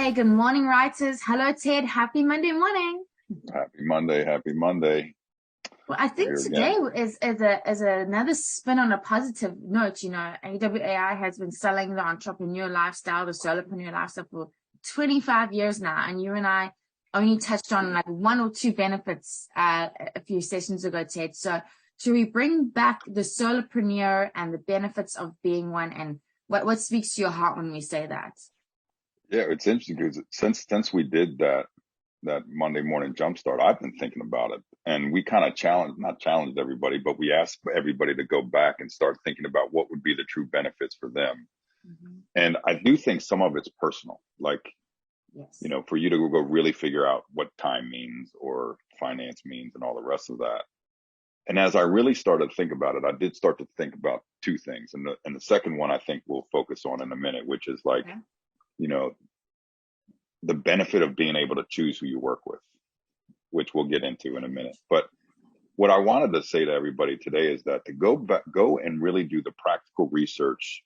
Hey, good morning, writers. Hello, Ted. Happy Monday morning. Happy Monday. Happy Monday. Well, I We're think here today again. is another spin on a positive note. AWAI has been selling the entrepreneur lifestyle, the solopreneur lifestyle for 25 years now, and you and I only touched on like one or two benefits a few sessions ago, Ted. So should we bring back the solopreneur and the benefits of being one, and what speaks to your heart when we say that? Yeah, it's interesting because since we did that Monday morning jumpstart, I've been thinking about it. And we kind of not challenged everybody, but we asked everybody to go back and start thinking about what would be the true benefits for them. Mm-hmm. And I do think some of it's personal, like, Yes. for you to go really figure out what time means or finance means and all the rest of that. And as I really started to think about it, I did start to think about two things. And the second one I think we'll focus on in a minute, which is like, Okay. you know, the benefit of being able to choose who you work with, which we'll get into in a minute. But what I wanted to say to everybody today is that to go and really do the practical research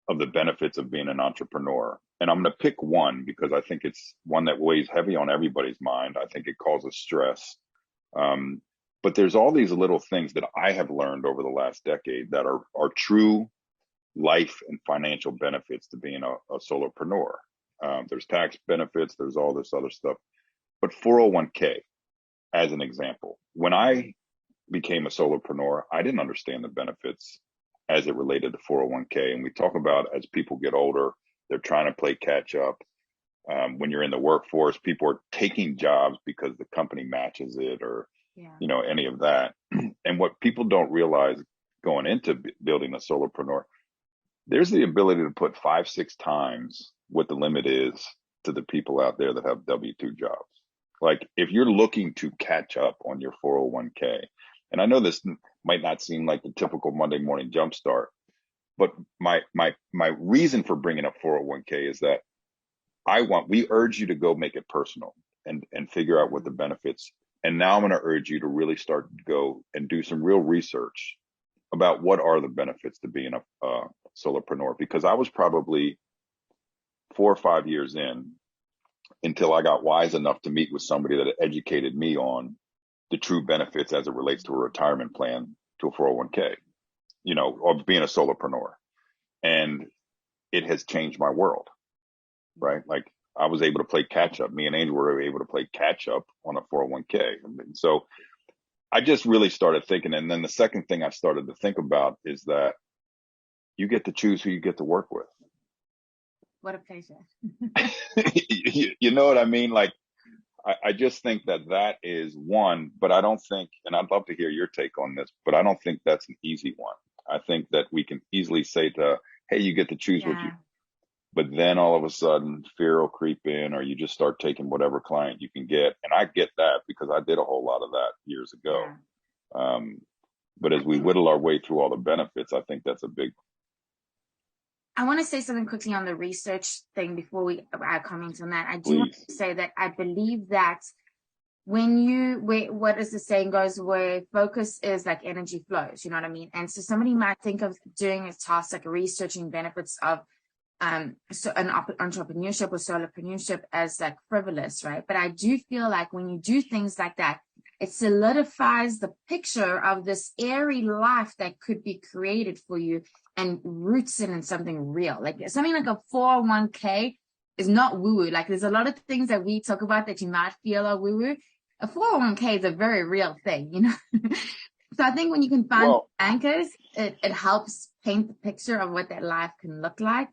of the benefits of being an entrepreneur. And I'm going to pick one because I think it's one that weighs heavy on everybody's mind. I think it causes stress. But there's all these little things that I have learned over the last decade that are true life and financial benefits to being a solopreneur. There's tax benefits, there's all this other stuff. But 401k, as an example, when I became a solopreneur, I didn't understand the benefits as it related to 401k. And we talk about as people get older, they're trying to play catch up. When you're in the workforce, people are taking jobs because the company matches it or, any of that. And what people don't realize going into building a solopreneur, there's the ability to put 5-6 times what the limit is to the people out there that have W-2 jobs. Like if you're looking to catch up on your 401k, and I know this might not seem like the typical Monday morning jumpstart, but my reason for bringing up 401k is that we urge you to go make it personal and figure out what the benefits. And now I'm going to urge you to really start to go and do some real research about what are the benefits to being a solopreneur, because I was probably 4 or 5 years in until I got wise enough to meet with somebody that educated me on the true benefits as it relates to a retirement plan, to a 401k, or being a solopreneur. And it has changed my world, right? Like I was able to play catch up. Me and Angel were able to play catch up on a 401k. And so I just really started thinking. And then the second thing I started to think about is that you get to choose who you get to work with. What a pleasure. You know what I mean? Like, I just think that is one, but I don't think, and I'd love to hear your take on this, but I don't think that's an easy one. I think that we can easily say hey, you get to choose what you, but then all of a sudden fear will creep in, or you just start taking whatever client you can get. And I get that because I did a whole lot of that years ago. But as we whittle our way through all the benefits, I think that's a big. I want to say something quickly on the research thing before I comment on that. I do Please. want to say that I believe that what is the saying goes, where focus is like energy flows, you know what I mean? And so somebody might think of doing a task like researching benefits of so an entrepreneurship or solopreneurship as like frivolous, right? But I do feel like when you do things like that, it solidifies the picture of this airy life that could be created for you and roots it in something real. Like something like a 401k is not woo-woo. Like there's a lot of things that we talk about that you might feel are woo-woo. A 401k is a very real thing, So I think when you can find anchors, it helps paint the picture of what that life can look like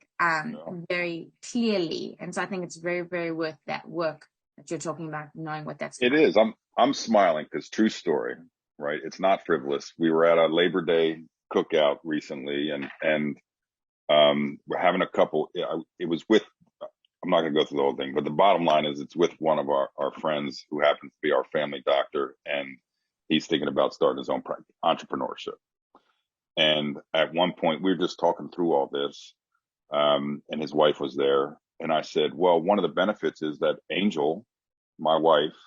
very clearly. And so I think it's very, very worth that work that you're talking about, knowing what that's It like. is. I'm smiling because true story, right? It's not frivolous. We were at a Labor Day cookout recently, and we're having a couple. It was with. I'm not going to go through the whole thing, but the bottom line is it's with one of our friends who happens to be our family doctor, and he's thinking about starting his own entrepreneurship. And at one point, we were just talking through all this, and his wife was there, and I said, well, one of the benefits is that Angel, my wife,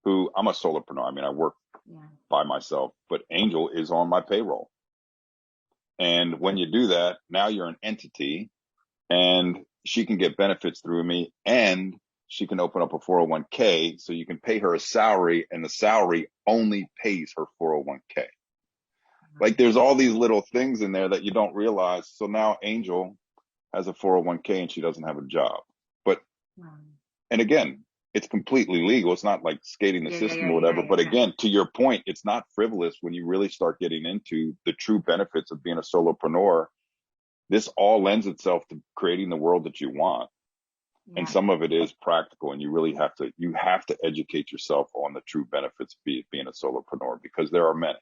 who I'm a solopreneur. I mean, I work by myself, but Angel is on my payroll. And when you do that, now you're an entity, and she can get benefits through me, and she can open up a 401k, so you can pay her a salary, and the salary only pays her 401k. Like, there's all these little things in there that you don't realize. So now Angel has a 401k and she doesn't have a job. But, and again, it's completely legal. It's not like skating the system or whatever. But again, to your point, it's not frivolous when you really start getting into the true benefits of being a solopreneur. This all lends itself to creating the world that you want. Yeah. And some of it is practical, and you really have to educate yourself on the true benefits of being a solopreneur, because there are many.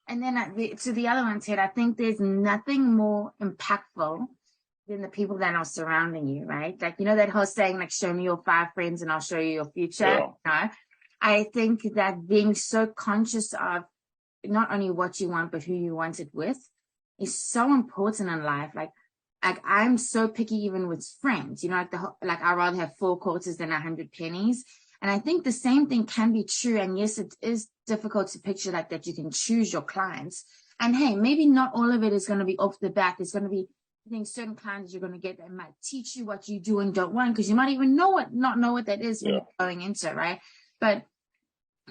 And then to the other one, Ted, I think there's nothing more impactful than the people that are surrounding you, right? Like, you know, that whole saying, like, show me your 5 friends and I'll show you your future. Yeah. No, I think that being so conscious of not only what you want, but who you want it with is so important in life. Like I'm so picky even with friends, you know, like I'd rather have 4 quarters than 100 pennies. And I think the same thing can be true. And yes, it is difficult to picture like that you can choose your clients. And hey, maybe not all of it is going to be off the bat. There's going to be, I think, certain clients you're going to get that might teach you what you do and don't want, because you might even not know what that is when you're going into it, right? But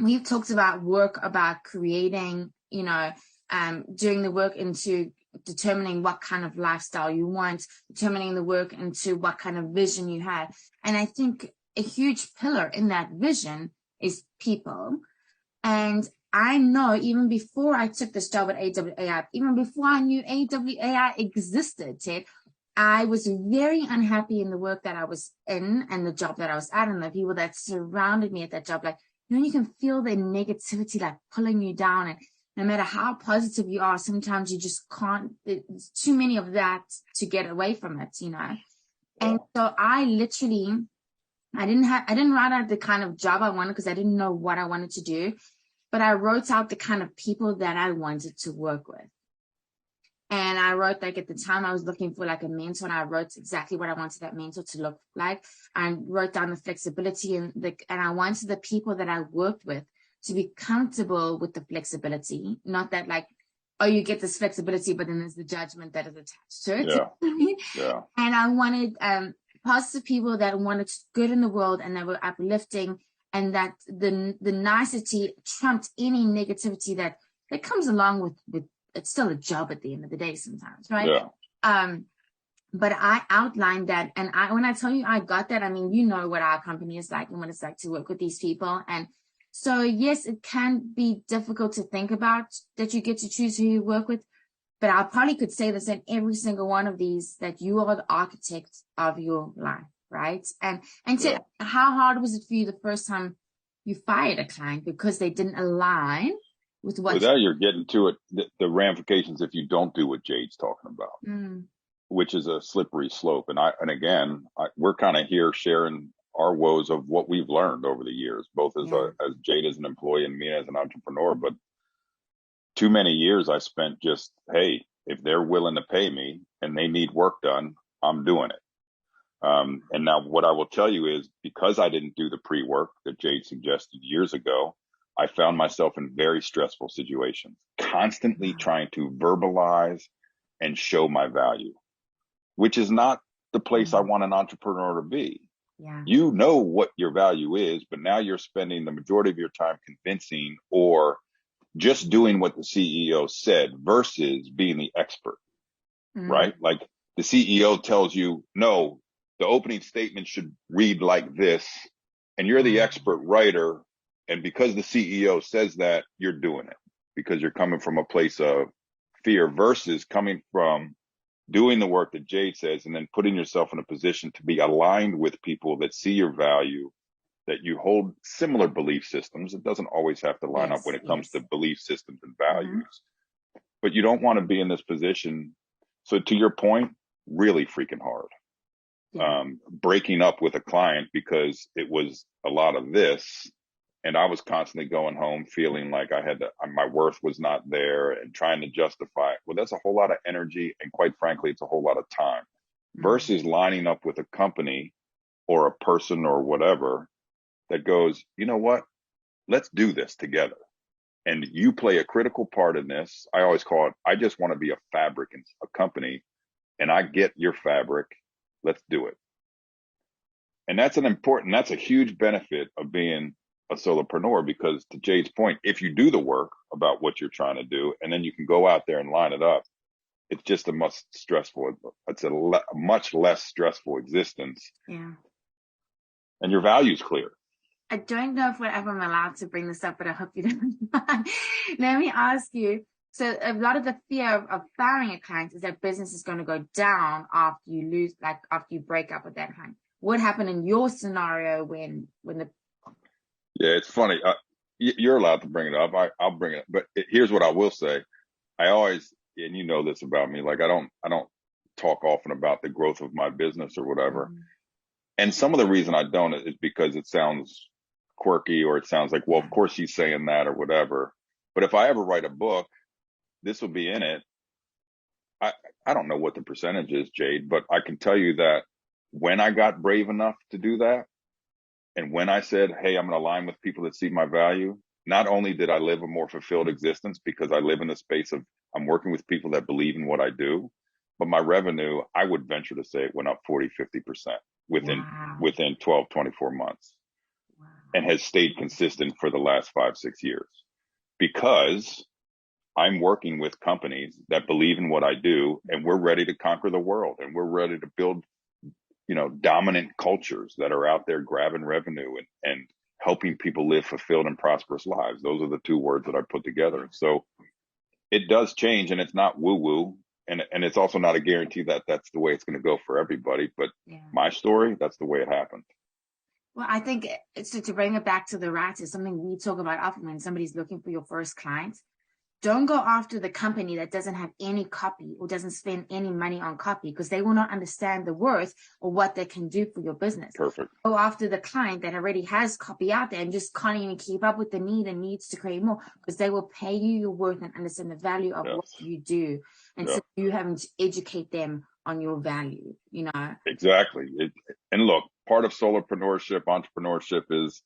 we've talked about work, about creating, you know, doing the work into determining what kind of lifestyle you want, determining the work into what kind of vision you have. And I think a huge pillar in that vision is people. And I know even before I took this job at AWAI, even before I knew AWAI existed, Ted, I was very unhappy in the work that I was in and the job that I was at and the people that surrounded me at that job. Like, you know, you can feel the negativity like pulling you down, and no matter how positive you are, sometimes you just can't, there's too many of that to get away from it, you know? And so I didn't write out the kind of job I wanted because I didn't know what I wanted to do, but I wrote out the kind of people that I wanted to work with. And I wrote, like, at the time I was looking for like a mentor, and I wrote exactly what I wanted that mentor to look like. I wrote down the flexibility and I wanted the people that I worked with to be comfortable with the flexibility, not that like, oh, you get this flexibility, but then there's the judgment that is attached to it. Yeah. And I wanted positive people that wanted good in the world and that were uplifting, and that the nicety trumped any negativity that comes along with it's still a job at the end of the day sometimes, right? Yeah. But I outlined that, and when I tell you I got that, I mean, you know what our company is like and what it's like to work with these people. And so, yes, it can be difficult to think about that you get to choose who you work with, but I probably could say this in every single one of these, that you are the architect of your life, right? And how hard was it for you the first time you fired a client because they didn't align with what? Well, now you're getting to it, the ramifications if you don't do what Jade's talking about, which is a slippery slope. And again, we're kind of here sharing our woes of what we've learned over the years, both as Jade as an employee and me as an entrepreneur. But too many years I spent just, hey, if they're willing to pay me and they need work done, I'm doing it. And now what I will tell you is, because I didn't do the pre-work that Jade suggested years ago, I found myself in very stressful situations, constantly trying to verbalize and show my value, which is not the place I want an entrepreneur to be. Yeah. You know what your value is, but now you're spending the majority of your time convincing or just doing what the CEO said versus being the expert, right? Like, the CEO tells you, no, the opening statement should read like this, and you're the expert writer. And because the CEO says that, you're doing it because you're coming from a place of fear versus coming from doing the work that Jade says and then putting yourself in a position to be aligned with people that see your value, that you hold similar belief systems. It doesn't always have to line up when it comes to belief systems and values, but you don't want to be in this position. So to your point, really freaking hard. Breaking up with a client because it was a lot of this. And I was constantly going home feeling like my worth was not there and trying to justify it. Well, that's a whole lot of energy. And quite frankly, it's a whole lot of time versus lining up with a company or a person or whatever that goes, you know what, let's do this together. And you play a critical part in this. I always call it, I just want to be a fabric in a company, and I get your fabric. Let's do it. And that's a huge benefit of being a solopreneur, because to Jade's point, if you do the work about what you're trying to do, and then you can go out there and line it up, it's just a much less stressful existence. Yeah. And your value's clear. I don't know if I'm allowed to bring this up, but I hope you don't mind. Let me ask you. So a lot of the fear of firing a client is that business is going to go down after you break up with that client. What happened in your scenario when the... Yeah, it's funny. You're allowed to bring it up. I'll bring it up. But here's what I will say. I always, and you know this about me, like I don't talk often about the growth of my business or whatever. Mm-hmm. And some of the reason I don't is because it sounds quirky, or it sounds like, well, of course she's saying that or whatever. But if I ever write a book, this will be in it. I don't know what the percentage is, Jade, but I can tell you that when I got brave enough to do that, and when I said, hey, I'm going to align with people that see my value, not only did I live a more fulfilled existence because I live in the space of I'm working with people that believe in what I do, but my revenue, I would venture to say it went up 40, 50% within 12, 24 months. Wow. And has stayed consistent for the last 5, 6 years, because I'm working with companies that believe in what I do, and we're ready to conquer the world, and we're ready to build, dominant cultures that are out there grabbing revenue and helping people live fulfilled and prosperous lives. Those are the two words that I put together. So it does change, and it's not woo-woo. And it's also not a guarantee that that's the way it's going to go for everybody. But my story, that's the way it happened. Well, I think to bring it back to the rats is something we talk about often when somebody's looking for your first client. Don't go after the company that doesn't have any copy or doesn't spend any money on copy, because they will not understand the worth or what they can do for your business. Perfect. Go after the client that already has copy out there and just can't even keep up with the need and needs to create more, because they will pay you your worth and understand the value of what you do. And so you having to educate them on your value, Exactly. And look, part of solopreneurship, entrepreneurship is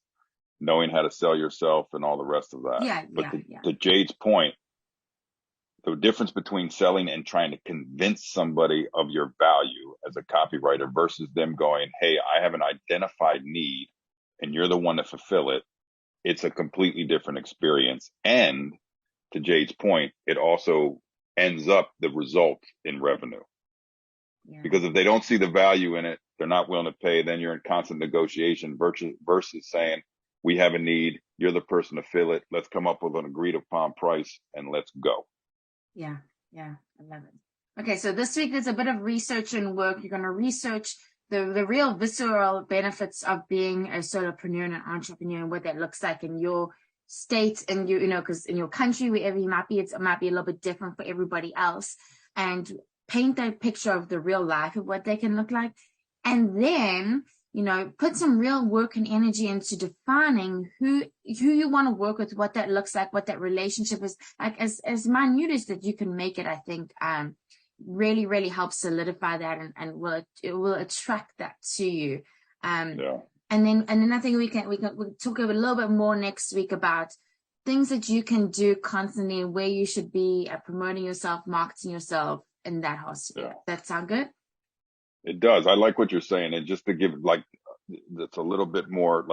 knowing how to sell yourself and all the rest of that. To Jade's point, the difference between selling and trying to convince somebody of your value as a copywriter versus them going, hey, I have an identified need and you're the one to fulfill it. It's a completely different experience. And to Jade's point, it also ends up the result in revenue. Yeah. Because if they don't see the value in it, they're not willing to pay, then you're in constant negotiation versus saying, we have a need, you're the person to fill it, let's come up with an agreed upon price and let's go. Yeah, I love it. Okay, so this week there's a bit of research and work. You're going to research the real visceral benefits of being a solopreneur and an entrepreneur and what that looks like in your state and because in your country, wherever you might be, it might be a little bit different for everybody else. And paint that picture of the real life of what they can look like. And then, put some real work and energy into defining who you want to work with, what that looks like, what that relationship is like, as minute as that you can make it. I think really, really helps solidify that and it will attract that to you. And then I think we'll talk a little bit more next week about things that you can do constantly, where you should be promoting yourself, marketing yourself in that whole sphere. That sound good? It does. I like what you're saying. And just to give that's a little bit more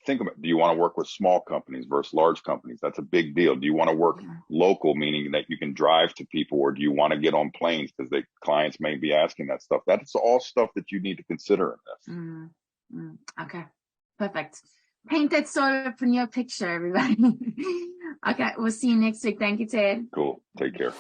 think about, do you want to work with small companies versus large companies? That's a big deal. Do you want to work local, meaning that you can drive to people, or do you want to get on planes because the clients may be asking that stuff? That's all stuff that you need to consider in this. Okay, perfect. Paint that solopreneur picture, everybody. Okay, we'll see you next week. Thank you, Ted. Cool. Take care.